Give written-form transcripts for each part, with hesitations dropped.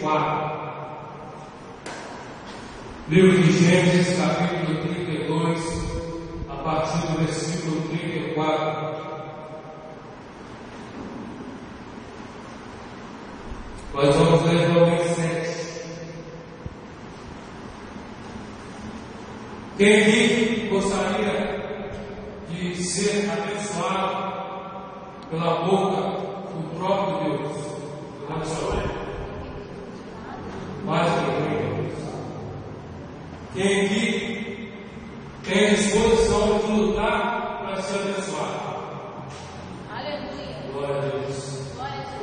34. Livro de Gênesis, capítulo 32, a partir do versículo 34. Nós vamos ler do 27. Quem aqui gostaria de ser abençoado pela boca do próprio Deus? Mais do que Deus. Quem aqui tem a disposição de lutar para ser abençoado? Aleluia. Glória a Deus.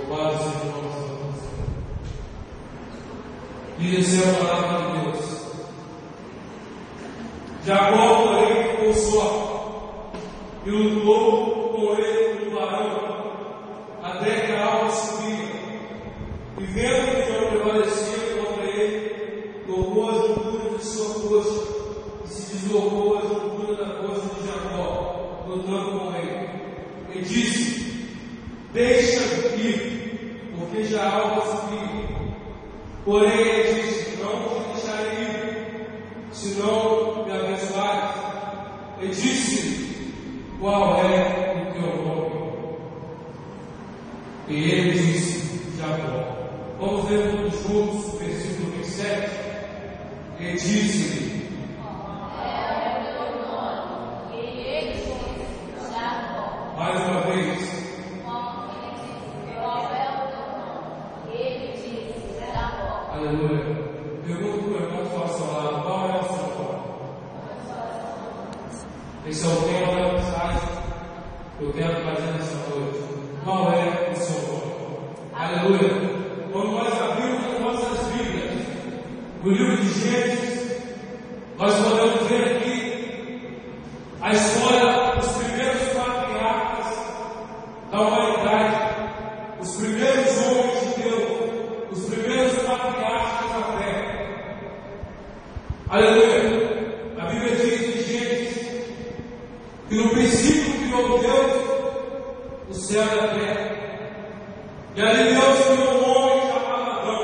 Louvado seja o nome do Senhor. Diz a palavra de Deus. Jacó, porém, ficou só e lutou com ele o varão, até que a alma subia, e vendo que não prevalecia contra ele, tomou a juntura de sua coxa e se deslocou a juntura da coxa de Jacó, lutando com ele, e disse: deixa-me ir, porque já a alma subia. Porém ele disse: não te deixarei ir, senão me abençoares. E disse: qual é o teu nome? E ele disse: Jacó. Vamos ler todos juntos o versículo 27. E disse-lhe: É o teu nome. E ele disse: Jacó. mais uma vez. Qual é o teu nome? E ele disse: Jacó. Aleluia. Pergunto para o irmão que está ao seu lado: qual é o seu nome? Esse é o tema da mensagem que eu quero fazer nessa noite. Qual é o seu nome? Aleluia. Quando nós abrimos as nossas Bíblias no livro de Gênesis, nós podemos ver aqui a história dos primeiros patriarcas da humanidade, os primeiros homens de Deus, os primeiros patriarcas da terra. Aleluia. A Bíblia diz em Gênesis que no princípio criou Deus o céu e a terra. E ali Deus criou um homem chamado Adão.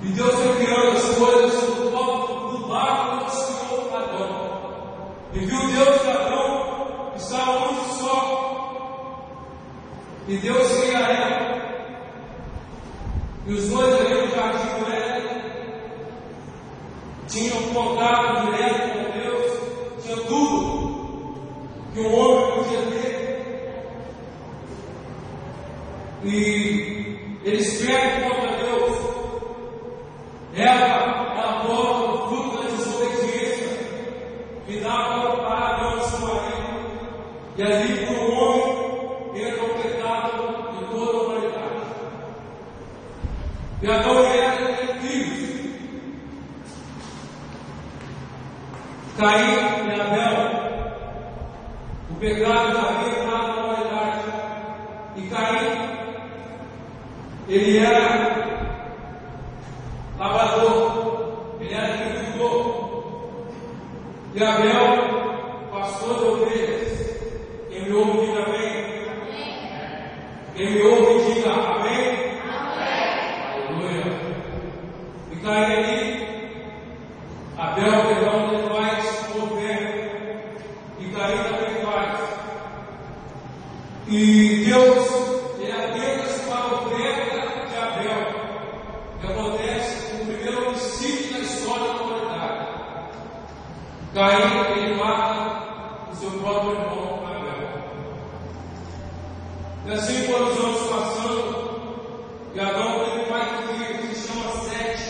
E Deus foi criando as coisas do barro quando criou Adão. E viu Deus que Adão estava muito só. E Deus cria ela. E os dois ali no jardim do Éden tinham contato direto com Deus, tinha tudo que um homem podia ter. E eles pegam contra Deus. Ela prova o fruto da desobediência que dava para Adão seu marido. E ali por um homem entra o pecado de toda a humanidade. E Adão era filhos. Caim e Abel. O pecado já havia entrado na humanidade. E Caim, ele era lavrador, ele era agricultor. E Abel, pastor de ovelhas. Quem me ouve, diga amém. Quem me ouve, diga amém. Aleluia. E Caim ali, Abel, perdão, ele faz ovelha. E Caim também faz. E Deus, ele apenas para a oferta de Abel. Que acontece no primeiro homicídio da história da humanidade. Caim, ele mata o seu próprio irmão Abel. E assim foram os anos passando. E Adão teve um pai que se chama Sete.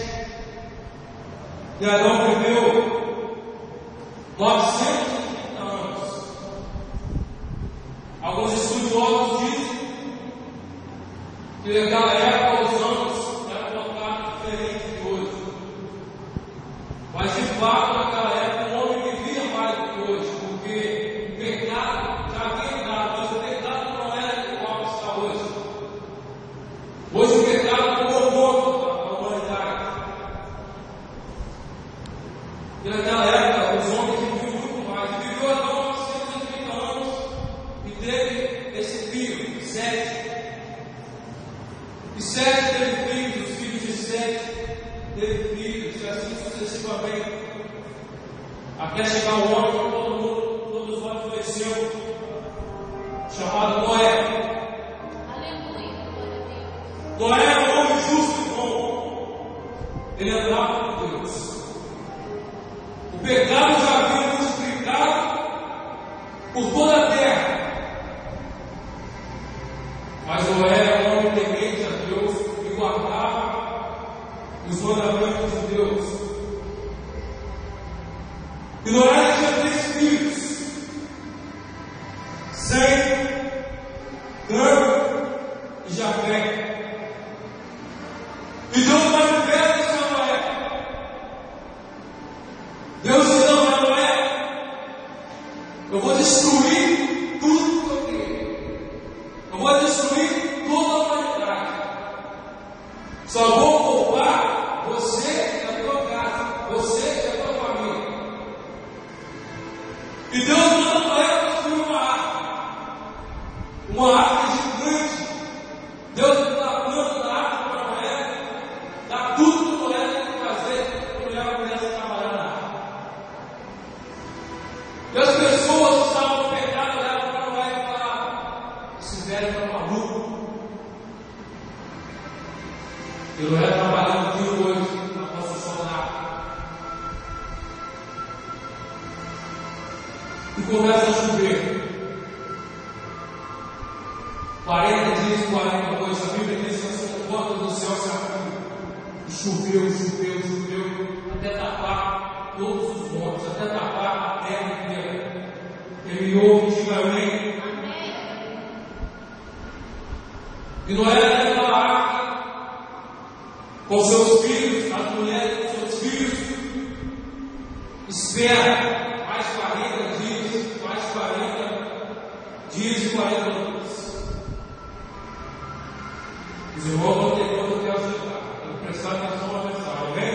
E Adão viveu 930 anos. Alguns estudiosos dizem que naquela época os anos eram contados diferentes de hoje. Mas de fato, naquela época o homem vivia mais do que hoje, porque o pecado já havia entrado, mas o pecado não era igual está hoje. Hoje o pecado tomou conta da humanidade. E naquela época os homens viviam muito mais. E viveu Adão 930 anos e teve esse filho, Sete. E Sete teve filhos, os filhos de Sete teve filhos, e assim sucessivamente. Até chegar o homem que todos os homens conheceu, chamado Noé. Noé era um homem justo e bom. Ele andava com Deus. O pecado já havia multiplicado por toda a terra. Mas Noé era um homem temente a Deus e guardava os mandamentos de Deus. E Noé tinha 3 filhos: Sem, Cã e Jafé. E Deus manifesta isso a Noé. Deus diz a Noé: eu vou destruir tudo que eu criei. Eu vou destruir toda a humanidade. Só vou poupar você e a tua casa, você e a tua família. E Deus manda Noé construir uma arca gigante. Deus está plano da arca para Noé, dá tudo que Noé tem que fazer para Noé começar a trabalhar na arca. E as pessoas que estavam no pecado olhavam para Noé e falavam: esse velho está maluco. E Noé trabalhando dia e noite na construção da arca. E começa a chover. 40 dias, 40 noites. A Bíblia diz que as portas do céu se abriram. E choveu, até tapar todos os montes, até tapar a terra inteira. Terminou o dia, amém? E Noé naquela arca, com seus filhos, as mulheres com seus filhos, espera mais 40 dias, mais 40 dias e 40 noites. Os irmãos vão ter coisa que ajudar. Tem que prestar atenção na mensagem, amém?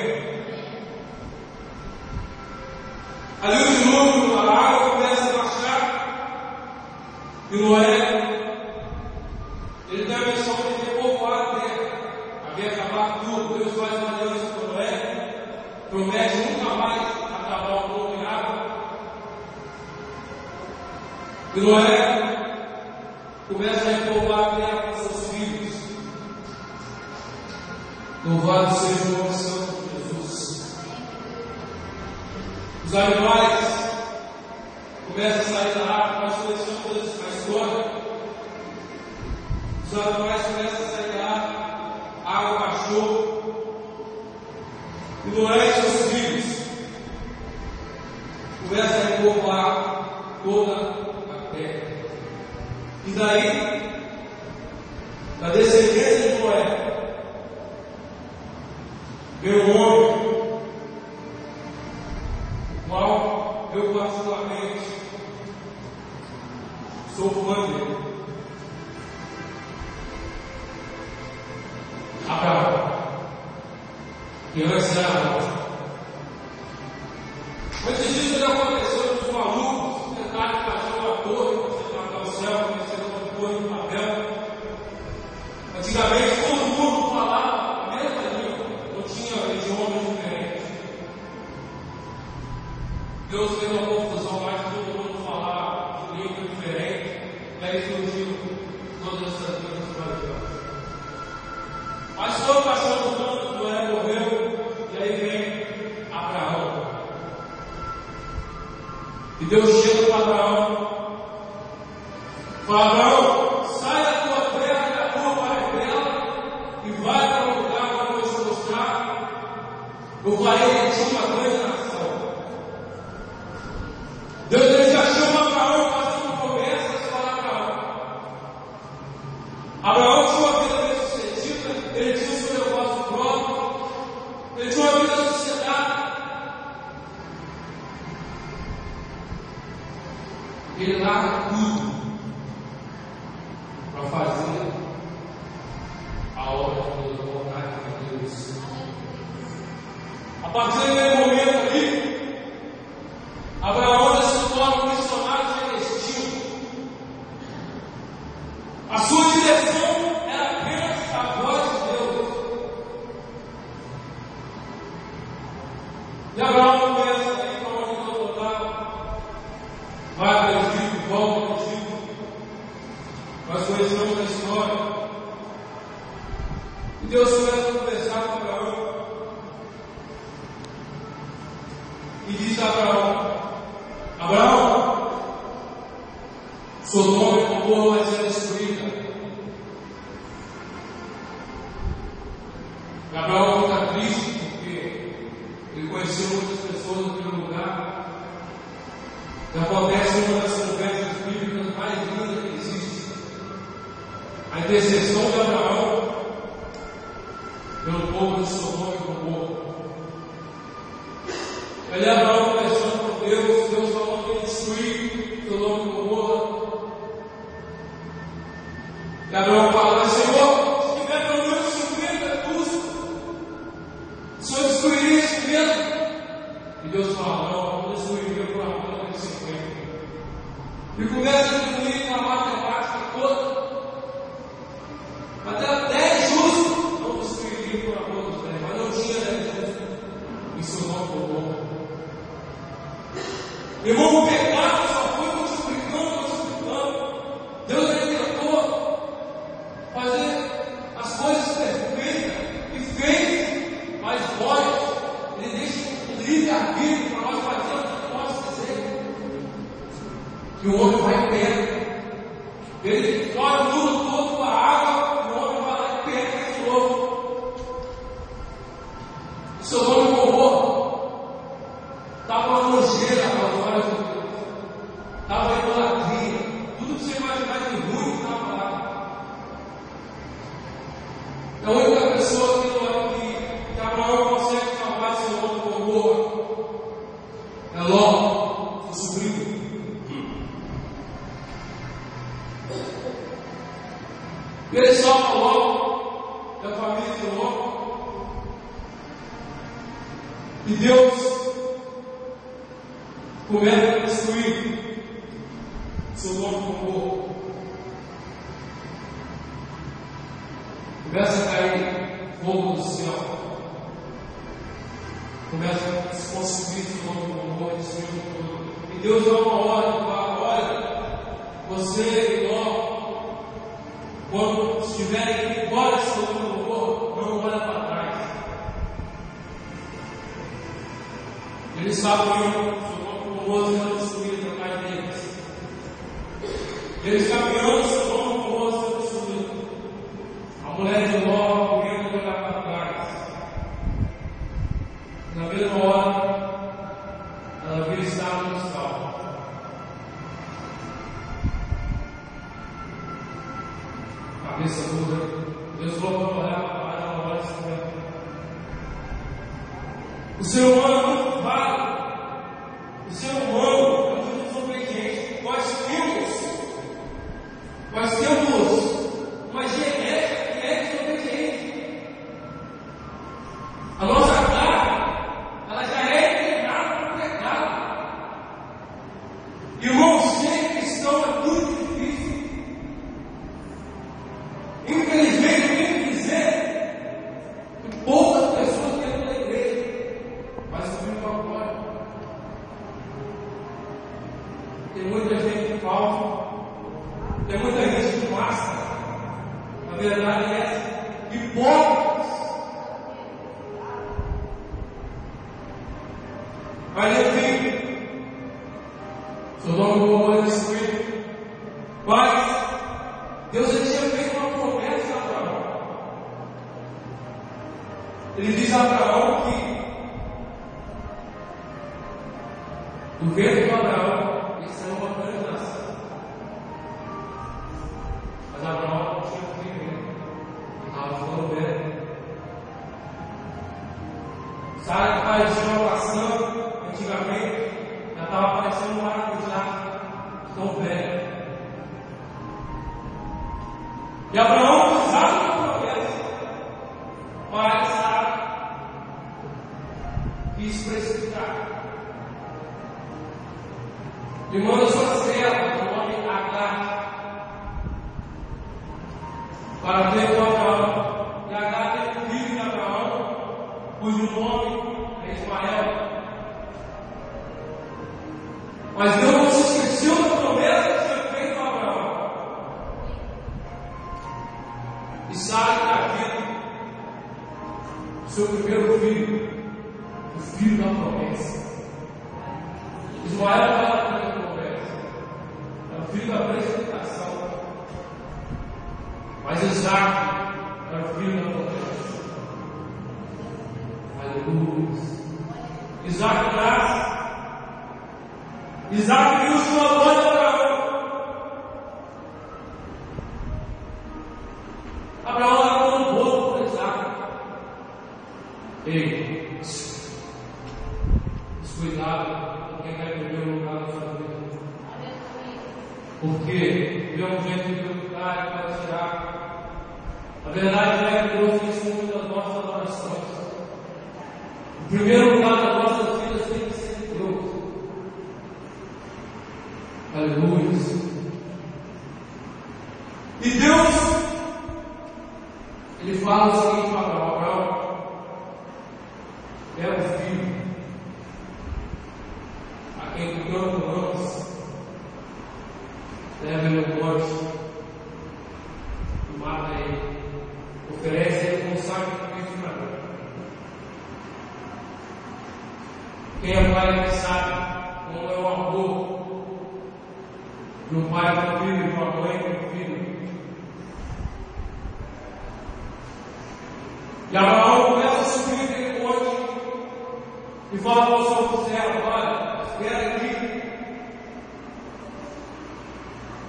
Ali o dilúvio, a água começa a baixar. E Noé, ele tem a missão de poupar a terra. Havia acabar tudo. Deus faz uma aliança com Noé. Promete nunca mais acabar o povo em água. E Noé começa a repovoar a terra com seus filhos. Louvado seja o nome santo de Jesus. Os animais começam a sair da arca, nós conhecemos a história. Os animais começam a sair da arca, a água baixou. E Noé e seus filhos começam a repovoar toda a terra. E daí, da descendência de Noé, meu homem, qual eu particularmente sou fã dele, Abraão. E antes era antes disso, ele aconteceu com os malucos, tentaram fazer uma torre para você matar o céu, conhecendo uma torre de papel. Antigamente, todo mundo falava a mesma língua. Tinha idiomas diferentes. Deus fez uma confusão, mas todo mundo falava de língua diferente. E aí surgiu todas essas línguas maravilhosas. Mas foi passando o tempo, Noé morreu, e aí vem Abraão. E Deus chega para Abraão. Fala: Abraão, sai da tua terra, da tua parentela, e vai para o lugar que eu vou te mostrar. Eu farei de ti uma grande nação. Deus ele já chama Abraão, fazendo promessas para Abraão. Abraão tinha uma vida bem sucedida, ele tinha o seu negócio próprio, ele tinha uma vida sossegada. Ele larga tudo para fazer a obra de Deus, a vontade de Deus. A partir daquele momento ali, Abraão se torna um missionário celestino. A sua direção era apenas a voz conhecemos a história. E Deus começa a conversar com Abraão. E diz a Abraão: Abraão, Sodoma e Gomorra vai ser destruída. E Abraão fica triste porque ele conheceu muitas pessoas naquele lugar. E acontece uma das conversas bíblicas mais lindas que existe: a intercessão de Abraão pelo povo de Sodoma e Gomorra. Ele é Abraão conversando com Deus, Deus falou que ele destruir Sodoma e Gomorra. E Abraão fala: Senhor, se tiver pelo menos 50 custos, o Senhor destruiria isso mesmo? E Deus fala: não, eu destruiria por amor de 50. E começa a destruir com a matemática toda. Até 10 justos não destruiria por amor dos 10, mas não tinha 10 justos em Sodoma e Gomorra. Irmão, o pecado só foi multiplicando. Deus tentou fazer as coisas perfeitas e fez, mas nós, Ele deixa o livre-arbítrio para nós fazermos o que nós quisermos. Que o homem vai perto. Ele joga o mundo todo com a água, e o homem vai lá e pega de novo. O seu nome morreu. Estava uma nojeira aos olhos de Deus. Estava a idolatria. Tudo que você imaginar de ruim estava lá. É a única pessoa que Abraão consegue salvar seu nome de Gomorra. É Ló, seu sobrinho. E ele salva Ló, da família de Ló. E Deus começa a destruir seu nome de Gomorra. Começa a cair fogo do céu. Começa a se consumir seu nome de Gomorra e destruir tudo. E Deus dá uma ordem e fala: olha, você e Ló, quando estiverem aqui fora de seu nome de Gomorra, não olha para trás. Eles sabiam o moço era destruído atrás deles. Eles caminhando, Sodoma e Gomorra sendo destruído. A mulher de Ló correndo de olhar para trás. Na mesma hora, ela viu estar no hospital. Cabeça dura. Deus falou para olhar para trás, ela olha assim. O ser humano é muito válido. O ser humano é muito desobediente. Nós temos uma genética que é desobediente. A nossa carne, ela já é inclinada para o pecado. Irmão, ser cristão é muito difícil. Infelizmente, eu tenho que dizer que poucas pessoas dentro da igreja vai subir para a glória. Tem muita gente falsa, tem muita gente com máscara. Na verdade é hipócritas. Mas enfim, Sodoma e Gomorra destruído. Mas Deus já tinha feito uma promessa a Abraão. Ele diz a Abraão que do ventre de Abraão isso é uma grande nação. Mas Abraão não tinha filho, estava ficando velho. Sara que parecia uma maçã antigamente, já estava parecendo um maracujá, tão velho. E Abraão precisava de uma promessa, mas Sara quis precipitar. E manda sua serva, o nome Agar, para ter com Abraão. E Agar teve filho de Abraão, cujo nome é Ismael. Mas Deus não se esqueceu da promessa que tinha feito a Abraão. E sai da vida o seu primeiro filho, o filho da promessa. Ismael não era o filho da promessa, era o filho da precipitação. Mas Isaac era o filho da promessa. Aleluia. Isaac nasce. Isaac viu sua mãe Abraão. Abraão era um bolo para Isaac. Ei, descuidado com quem quer viver o lugar da sua vida. Porque vê um jeito de lutar e vai tirar. A verdade é que Deus fez muito das nossas orações. O primeiro lugar das nossas vidas tem que ser Deus. Aleluia. E Deus, Ele fala o seguinte para Abraão: é o filho a quem tu tanto amas, leva ele ao morte e mata ele, oferece ele como sacrifício para mim. Quem é pai que sabe como é o amor de um pai para o filho, de uma mãe para o filho. E Abraão começa a subir aquele monte e fala para o seu servo: olha, espera aqui.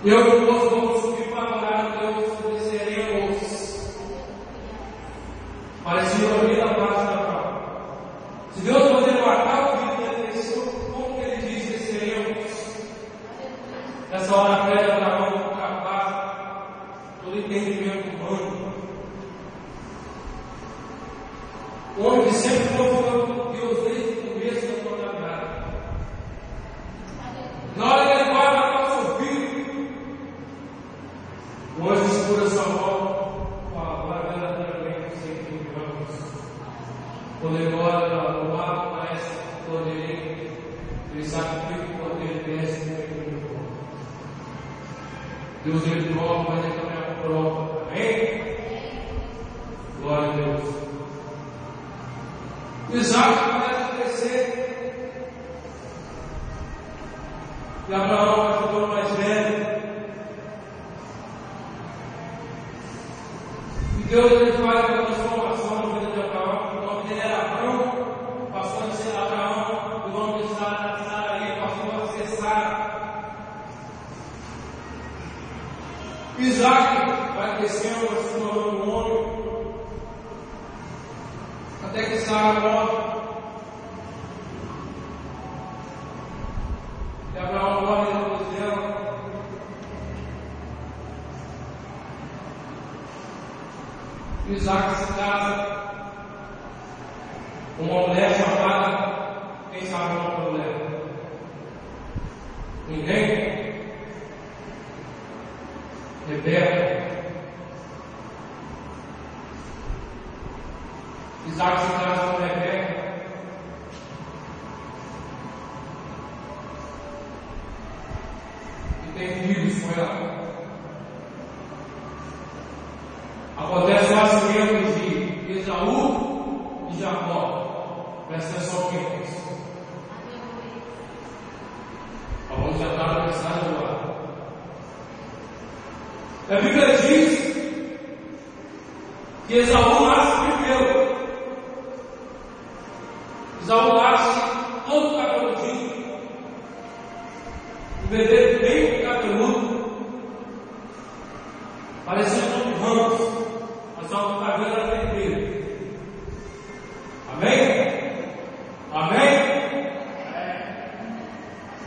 Eu e o moço vamos subir para adorar a Deus, desceremos. Parecia uma vida fácil da Abraão. Se Deus poder matar o filho dele, como que ele diz desceremos? Nessa hora pede a Abraão capaz todo entendimento humano. O homem que sempre confiou com Deus desde o começo da sua caminhada. Na hora que ele vai matar o seu filho, o anjo segura sua mão e fala: agora verdadeiramente sei que me amas. Quando ele olha no lado, parece poder, ele sacrifica o poder desce no meio do mundo. Deus ele prova, mas ele também aprova. Amém? Glória a Deus. Isaac começa a crescer. E Abraão vai ficando mais velho. E Deus ele faz uma transformação na vida de Abraão. O nome dele era Abraão, passou a ser Abraão. O nome de Saraí passou a ser Sara. Isaac vai crescendo, vai se tornando um homem. Até que Sara morre. E Abraão morre depois dela. E Isaac se casa com uma mulher chamada, quem sabe o nome da mulher? Ninguém? Rebeca. Isaac se casa com Rebeca. E tem filhos com ela. Acontece o nascimento de Esaú e Jacó. Presta atenção aqui, irmãos. Vamos já estar na mensagem lá. A Bíblia diz que Esaú nasce primeiro. Esaú nasce todo cabeludinho, um bebê bem cabeludo, parecendo um ramos, mas o cabelo era vermelho. Amém? Amém?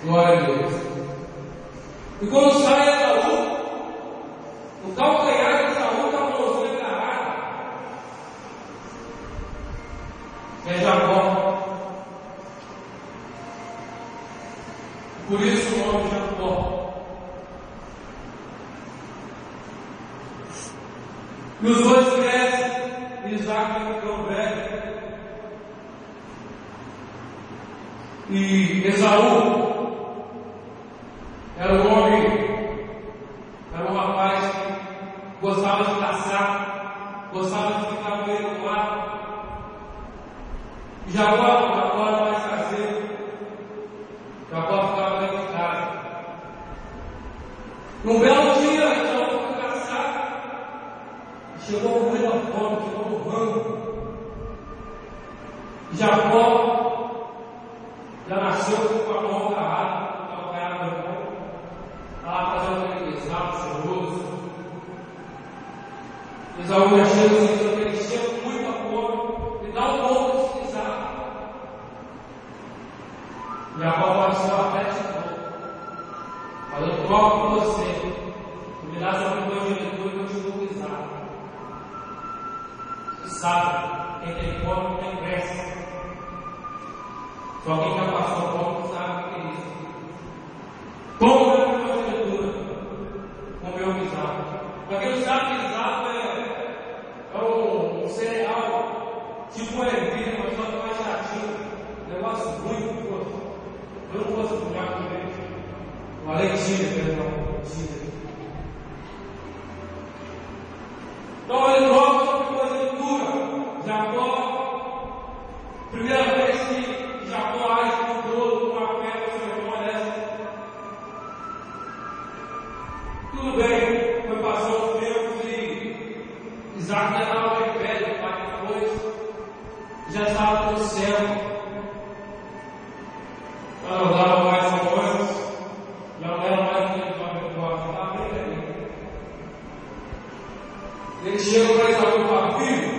Glória a Deus. E quando sai Esaú, o calcanhar de Esaú está com a mãozinha agarrada. É Jacó. Por isso o nome de Jacó. E os dois crescem, e Isaac ficou velho. E Esaú era um homem, era um rapaz que gostava de caçar. gostava de ficar com ele no quarto. Jacó era mais caseiro. Jacó ficava dentro de casa. Num belo dia, Jacó foi caçar. Chegou muita fome, chegou no rango. Jacó já nasceu com a mão agarrada, com a cara no irmão. Estava fazendo aquele exato, choroso. Esaú já chega assim, ele chega com muita fome e dá um pouco de pisar. Jacó apareceu até de novo. Mas eu troco com você. Tu me dá essa primogenitura que eu te vou pisar. Você sabe, quem tem fome tem pressa. Só quem já passou fome sabe o que é isso. Toma a primogenitura com o meu pisar. Para quem não sabe, pisar é um cereal tipo ervilha, mas só que mais chatinho. Negócio muito gostoso. Eu não gosto de comer com leite. Uma leitinha, perdão. Então ele logo sobre conjuntura. Jacó, primeira vez que Jacó age com todo, com a fé do seu irmão nessa. Tudo bem, foi passando o tempo e Isaac já estava bem velho, pai depois, já estava no céu. Já não dava mais amores, já não era mais aquele jovem forte, estava bem velho. Ele chega para Esaú e fala: filho,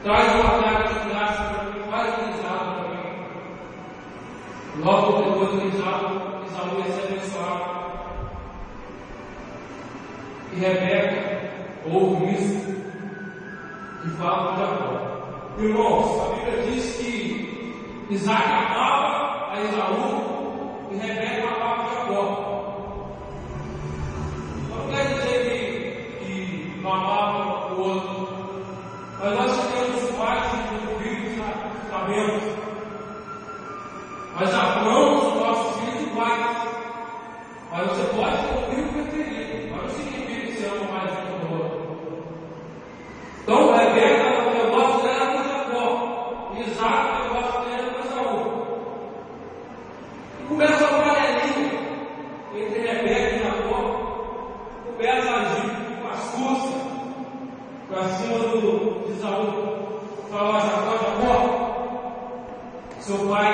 traz uma carga de graça para mim, faz um Isaú para mim. Logo depois do Esaú ia ser abençoado. E Rebeca ouve isso e fala para Jacó. Irmãos, a Bíblia diz que Isaac amava a Esaú e Rebeca amava Jacó. Não quer dizer que não amava o outro, mas nós temos pais e filhos, sabemos. Mas amamos os nossos filhos iguais. Mas você pode ter um filho preferido, mas não significa que você ama mais um do outro. Então, Rebeca, o negócio dela era com Jacó, e Isaac, o negócio dela era com Esaú. E começa uma panelinha entre Rebeca e Jacó, começa a agir com astúcia para cima de Esaú. Fala: Jacó, seu pai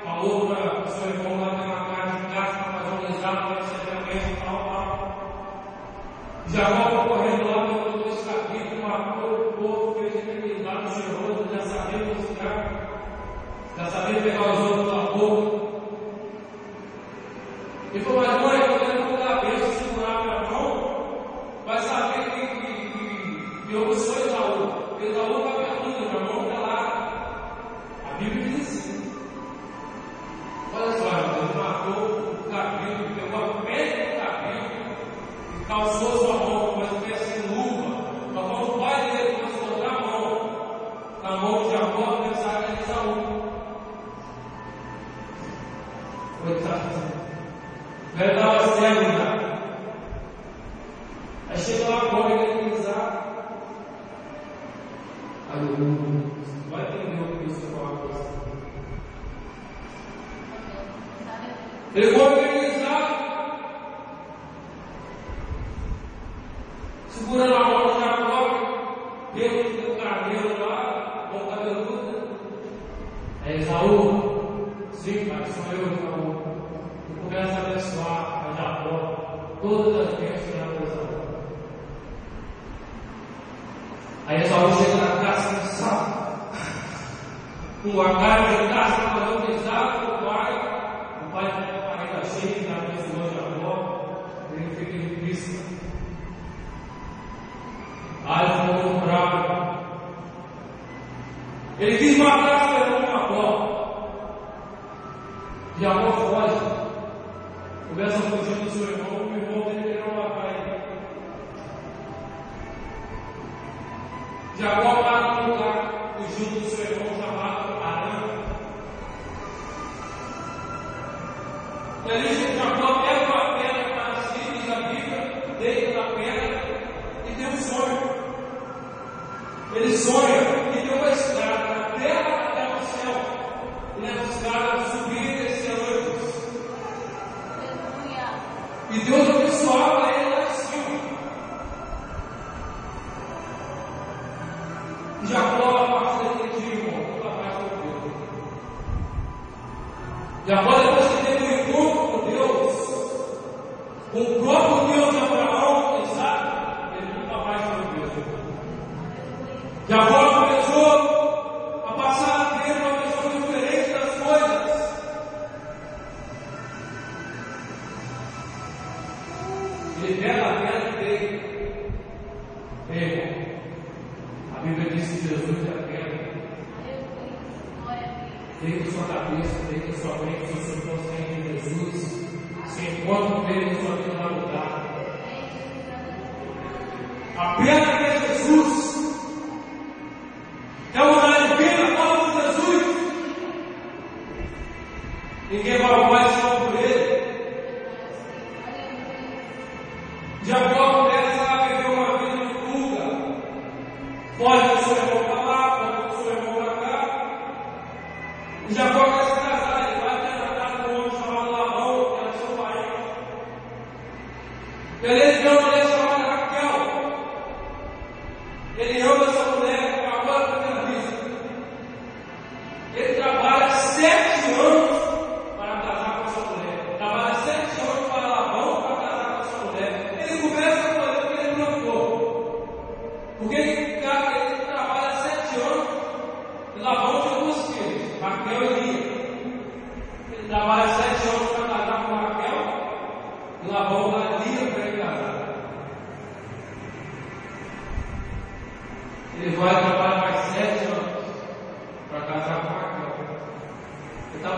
falou para o seu irmão lá na casa de casa para fazer um exame para ser realmente tal. Jacó foi correndo lá, pegou 2 capítulos, matou o povo, fez aquele exame cheiroso, já sabia cozinhar, já sabia pegar os outros da boca. Ele falou: mas mãe, quando ele for dar a bênção, segurar a minha mão, vai saber que eu sou Esaú. Esaú está perdido, minha mão está lá. A Bíblia diz assim. Olha só, ele matou o cabelo, pegou a pele do cabelo e calçou sua mão com uma espécie de luva. A mão do pai dele começou a botar a mão na mão de Jacó e pensar que era Esaú. Coitado. Ele estava cego já. Aí chegou lá fora e ele pisar. Aleluia. Vai entender o que isso fala com você. Ele foi organizado, segurando a mão de Jacó, dentro do cabelo lá, com o cabeludo. É Esaú? Sim, pai, sou eu, Esaú. E começa a abençoar a Jacó, todas as bênçãos que ela Esaú. Aí Esaú chega na casa cansado, com a cara de casa, falando exato com o pai. O pai tem uma barriga cheia, já abençoou Jacó, ele fica em Cristo. Aí ele ficou muito bravo. Ele quis matar seu irmão Jacó. Jacó foge. Começa a fugir do seu irmão, o irmão dele querendo matar ele. Jacó para no lugar, fugindo do seu irmão chamado Arã. E ali Jacó pega uma pedra para si, diz a Bíblia, deita na pedra e tem um sonho. Ele sonha que tem uma estrada da terra até o céu. E nessa estrada subir e descer anjos. E Deus abençoava ele lá em cima. E Jacó, a partir daquele dia, irmão, nunca mais foi Deus. Jacó, depois que teve um encontro com Deus, com o próprio Deus de Abraão, quem sabe, ele nunca mais foi Deus. Jacó começou a passar a ter uma visão diferente das coisas. Ele pega a pedra dele. Irmão, a Bíblia diz que Jesus é a pedra. Deita sua cabeça, deita sua mente, se você for sem Jesus, se encontra com ele, sua vida vai mudar. A pedra que é Jesus. É o lugar de vida, a nome de Jesus. Ninguém vai arrumar esse nome por ele. Jacó começa a viver uma vida de fuga. Pode o seu irmão para lá, pode o seu irmão para cá. E Jacó quer se casar, ele vai casar com um homem chamado Labão, que era seu pai. Ele tem uma mulher chamada Raquel. Ele ama essa mulher. Ele trabalha 7 anos para casar com essa mulher. Trabalha 7 anos para Labão para casar com essa mulher. Ele começa a fazer o que ele plantou. Porque ele trabalha 7 anos e Labão tinha 2 filhos, Raquel e Lia. Ele trabalha 7 anos para casar com Raquel e Labão dá Lia para ele casar. Ele vai trabalhar mais 7 anos para casar com Raquel. Ele está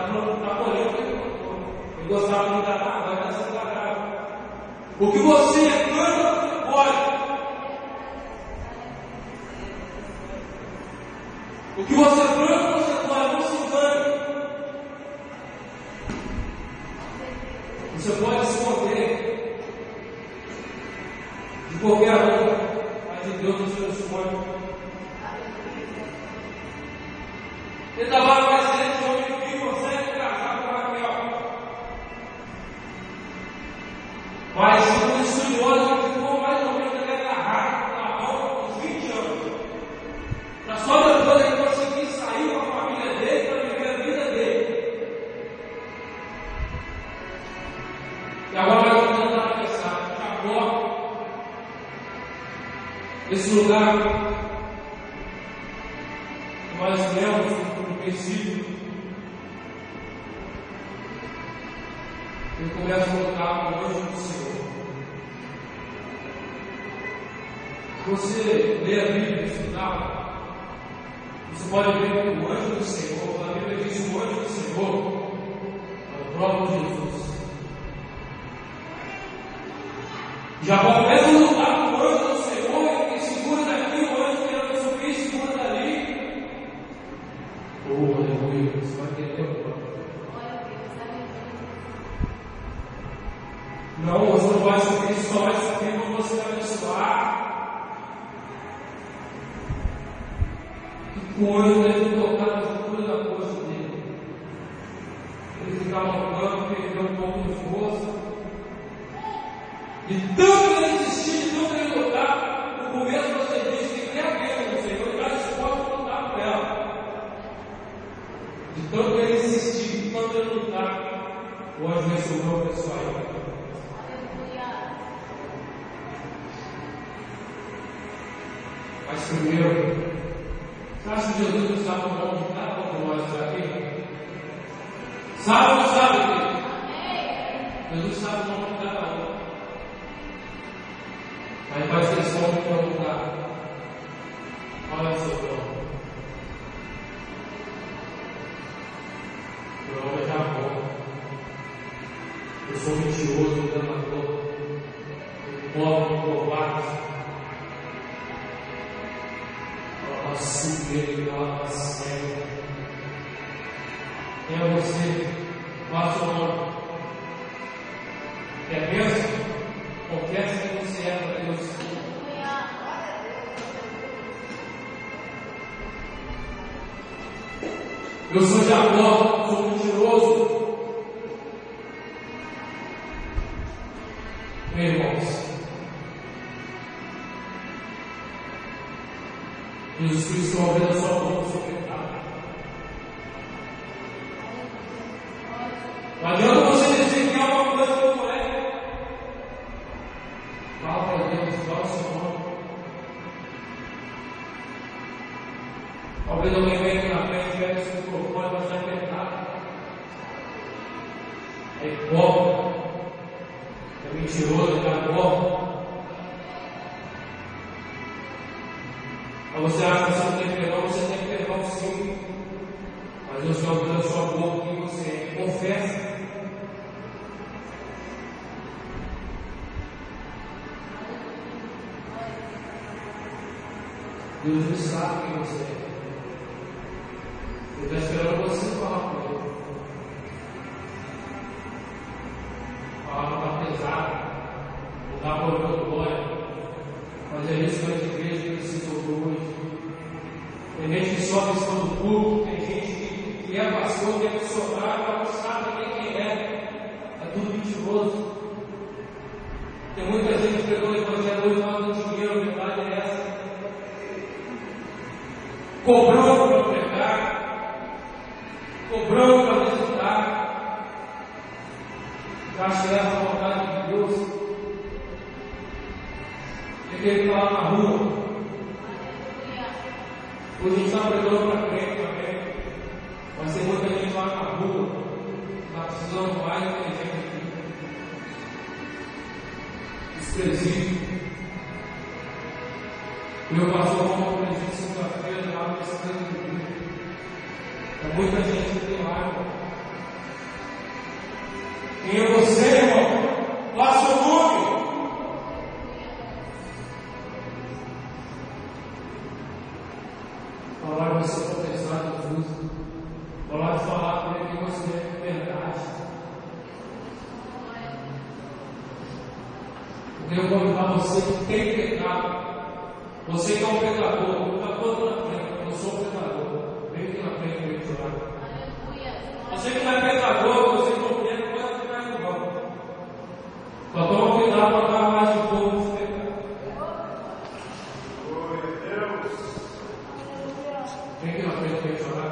polêmico, ele gostava de enganar, vai dar essa enganada. O que você planta, você pode. O que você planta, você pode, não se engane. Você pode se esconder de qualquer um, mas de Deus não se esconde. Ele trabalha mais 7 anos e consegue casar com Raquel. Mas segundo estudiosos, ele ficou mais ou menos agarrado na mão uns 20 anos. Para só depois ele conseguir sair com a família dele para viver a vida dele. E agora eu vou tentar pensar, Jacó, esse lugar que nós lemos versículo, ele começa a colocar o anjo do Senhor. Se você ler a Bíblia e estudar, você pode ver que o anjo do Senhor, a Bíblia diz que o anjo do Senhor é o próprio Jesus. Jacó começa a lutar com o anjo do Senhor e segura daqui, o anjo querendo subir, segura dali. Oh, aleluia, você vai entender agora. Não, você não vai subir, só vai subir quando você abençoar. E o anjo deve tocar nas alturas da força dele. Ele ficava no campo, perdeu um pouco de força. E tanto ele insistir, tanto ele tocar, no começo você disse que tem a bênção do Senhor, ele vai disposto a lutar por ela. De tanto ele insistir, de tanto ele lutar, o anjo resolveu abençoar ele. Mas primeiro, você acha que Jesus não sabe o nome de cada um de nós aqui? Sabe ou não sabe? Jesus sabe o nome de cada um. Mas faz questão de perguntar: qual é o seu nome? Meu nome é Jacó. Eu sou mentiroso, enganador, pobre, covarde. Ela passou dele, ela passou. Quem é você? Qual é o seu nome? Quer bênção? Confessa que você é para Deus. Eu sou Jacó, sou mentiroso. Meus irmãos, Jesus Cristo está ouvindo a sua boca, o seu pecado. Não adianta você dizer que é uma coisa que não é. Fala para Deus, fala o seu nome. Talvez alguém venha aqui na frente e pega o seu microfone, mas já é pecado. É hipócrita. É mentiroso, é gagorra. Mas você acha que você não tem perdão, você tem perdão sim. Mas Deus está ouvindo a sua boca que você confessa. Deus sabe quem você é. Ele está esperando você falar com ele. A palavra está pesada. Não dá para ouvir o glória. Mas é isso que a igreja precisa ouvir hoje. Tem gente que só questão do culto, tem gente que é pastor, que é missionário, mas não sabe quem é. É tudo mentiroso. Tem muita gente que pegou o evangelho hoje falando de dinheiro, a verdade é essa. Cobrou para pregar, cobrou para visitar, acha essa a vontade de Deus. Tem que ele falar na rua. Hoje a gente está pregando para crente também, mas tem muita gente lá na rua, está precisando mais do que a gente aqui. Desprezível. Meu pastor falou para a gente segunda-feira lá no Estado do Rio. É muita gente que tem raiva. Quem é você, irmão? Qual é o seu nome? Falar de você confessar Jesus. Falar de falar para ele que você é verdade. Eu quero convidar você que tem pecado. Você que é um pecador, está todo na frente. Eu sou um pecador. Vem aqui na frente para eu chorar. Você que não é pecador, você não tem, pode ficar aí no banco. Só toma cuidado para dar mais de fogo de pecado. Vem aqui na frente para eu chorar.